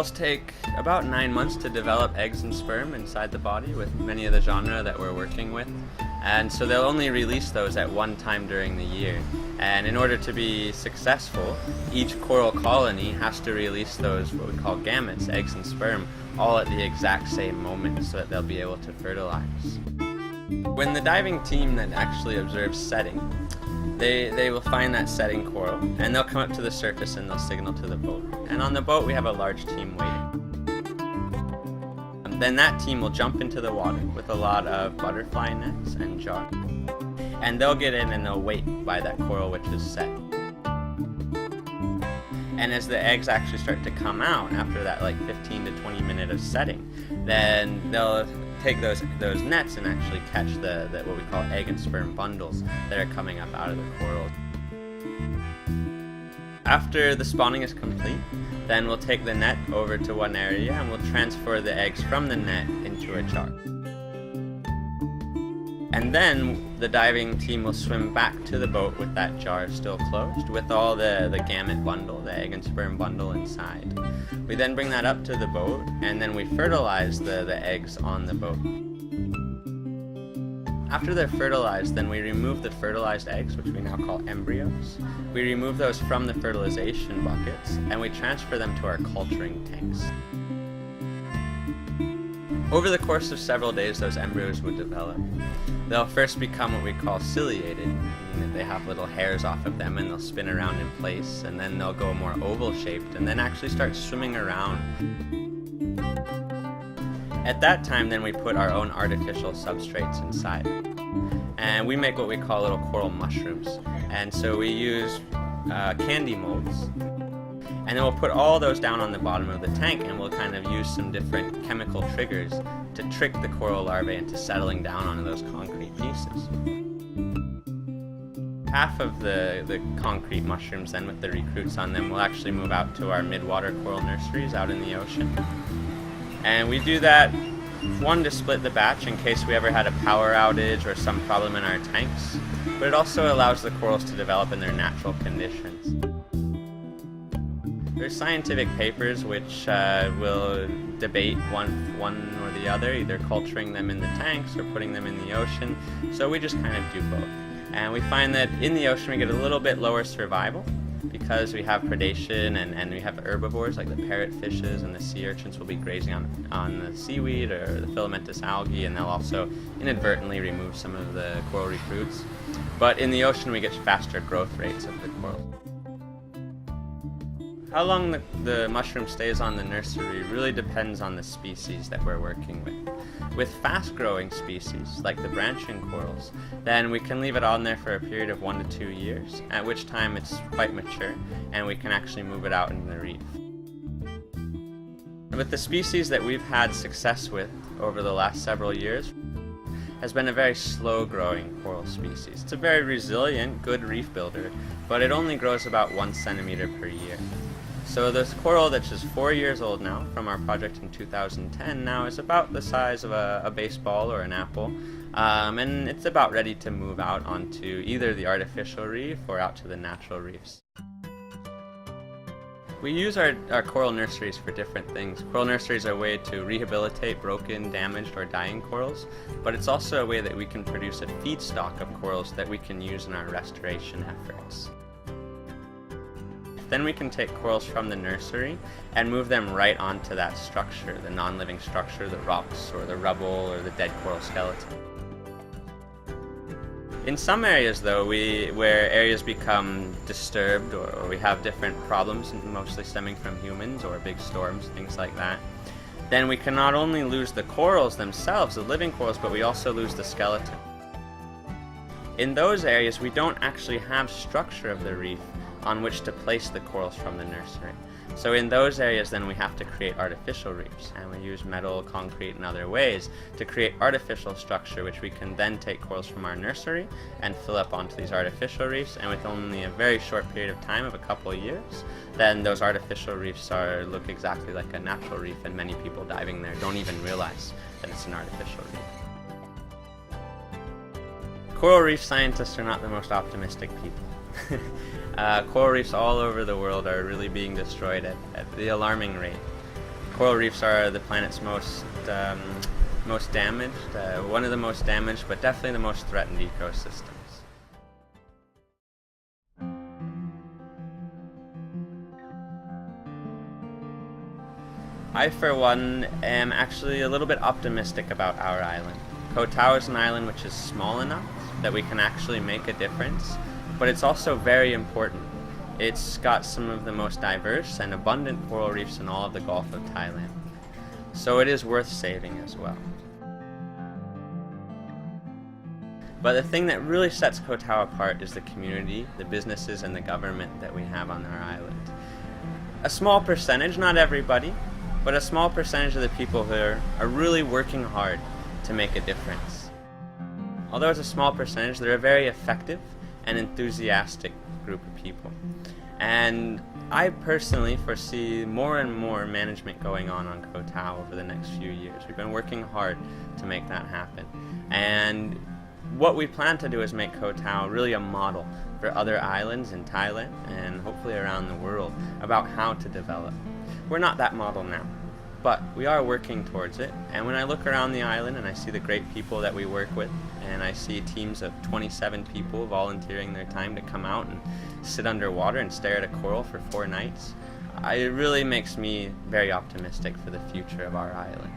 Corals take about 9 months to develop eggs and sperm inside the body with many of the genera that we're working with. And so they'll only release those at one time during the year. And in order to be successful, each coral colony has to release those, what we call gametes, eggs and sperm, all at the exact same moment so that they'll be able to fertilize. When the diving team that actually observes setting, they will find that setting coral, and they'll come up to the surface and they'll signal to the boat. And on the boat we have a large team waiting. Then that team will jump into the water with a lot of butterfly nets and jars. And they'll get in and they'll wait by that coral which is set. And as the eggs actually start to come out after that 15 to 20 minute of setting, then they'll take those nets and actually catch the what we call egg and sperm bundles that are coming up out of the coral. After the spawning is complete, then we'll take the net over to one area and we'll transfer the eggs from the net into a jar. And then the diving team will swim back to the boat with that jar still closed, with all the gamete bundle, the egg and sperm bundle inside. We then bring that up to the boat, and then we fertilize the eggs on the boat. After they're fertilized, then we remove the fertilized eggs, which we now call embryos. We remove those from the fertilization buckets, and we transfer them to our culturing tanks. Over the course of several days, those embryos would develop. They'll first become what we call ciliated, meaning that they have little hairs off of them and they'll spin around in place, and then they'll go more oval shaped and then actually start swimming around. At that time, then we put our own artificial substrates inside. And we make what we call little coral mushrooms. And so we use candy molds. And then we'll put all those down on the bottom of the tank, and we'll kind of use some different chemical triggers to trick the coral larvae into settling down onto those concrete pieces. Half of the concrete mushrooms then with the recruits on them will actually move out to our mid-water coral nurseries out in the ocean. And we do that, one, to split the batch in case we ever had a power outage or some problem in our tanks, but it also allows the corals to develop in their natural conditions. There's scientific papers which will debate one or the other, either culturing them in the tanks or putting them in the ocean, so we just kind of do both. And we find that in the ocean we get a little bit lower survival because we have predation and we have herbivores like the parrotfishes, and the sea urchins will be grazing on the seaweed or the filamentous algae, and they'll also inadvertently remove some of the coral recruits. But in the ocean we get faster growth rates of the coral. How long the mushroom stays on the nursery really depends on the species that we're working with. With fast-growing species, like the branching corals, then we can leave it on there for a period of 1 to 2 years, at which time it's quite mature, and we can actually move it out into the reef. With the species that we've had success with over the last several years, has been a very slow-growing coral species. It's a very resilient, good reef builder, but it only grows about 1 centimeter per year. So this coral that's just 4 years old now, from our project in 2010, now is about the size of a baseball or an apple, and it's about ready to move out onto either the artificial reef or out to the natural reefs. We use our coral nurseries for different things. Coral nurseries are a way to rehabilitate broken, damaged, or dying corals, but it's also a way that we can produce a feedstock of corals that we can use in our restoration efforts. Then we can take corals from the nursery and move them right onto that structure, the non-living structure, the rocks or the rubble or the dead coral skeleton. In some areas though, where areas become disturbed or we have different problems, mostly stemming from humans or big storms, things like that, then we can not only lose the corals themselves, the living corals, but we also lose the skeleton. In those areas, we don't actually have structure of the reef on which to place the corals from the nursery. So in those areas then we have to create artificial reefs, and we use metal, concrete, and other ways to create artificial structure which we can then take corals from our nursery and fill up onto these artificial reefs, and with only a very short period of time of a couple of years, then those artificial reefs look exactly like a natural reef, and many people diving there don't even realize that it's an artificial reef. Coral reef scientists are not the most optimistic people. Coral reefs all over the world are really being destroyed at the alarming rate. Coral reefs are the planet's most damaged, one of the most damaged, but definitely the most threatened ecosystems. I, for one, am actually a little bit optimistic about our island. Koh Tao is an island which is small enough that we can actually make a difference, but it's also very important. It's got some of the most diverse and abundant coral reefs in all of the Gulf of Thailand, so it is worth saving as well. But the thing that really sets Koh Tao apart is the community, the businesses, and the government that we have on our island. A small percentage, not everybody, but a small percentage of the people here are really working hard to make a difference. Although it's a small percentage, they're a very effective and enthusiastic group of people. And I personally foresee more and more management going on Koh Tao over the next few years. We've been working hard to make that happen. And what we plan to do is make Koh Tao really a model for other islands in Thailand and hopefully around the world about how to develop. We're not that model now, but we are working towards it. And when I look around the island and I see the great people that we work with, and I see teams of 27 people volunteering their time to come out and sit underwater and stare at a coral for 4 nights, it really makes me very optimistic for the future of our island.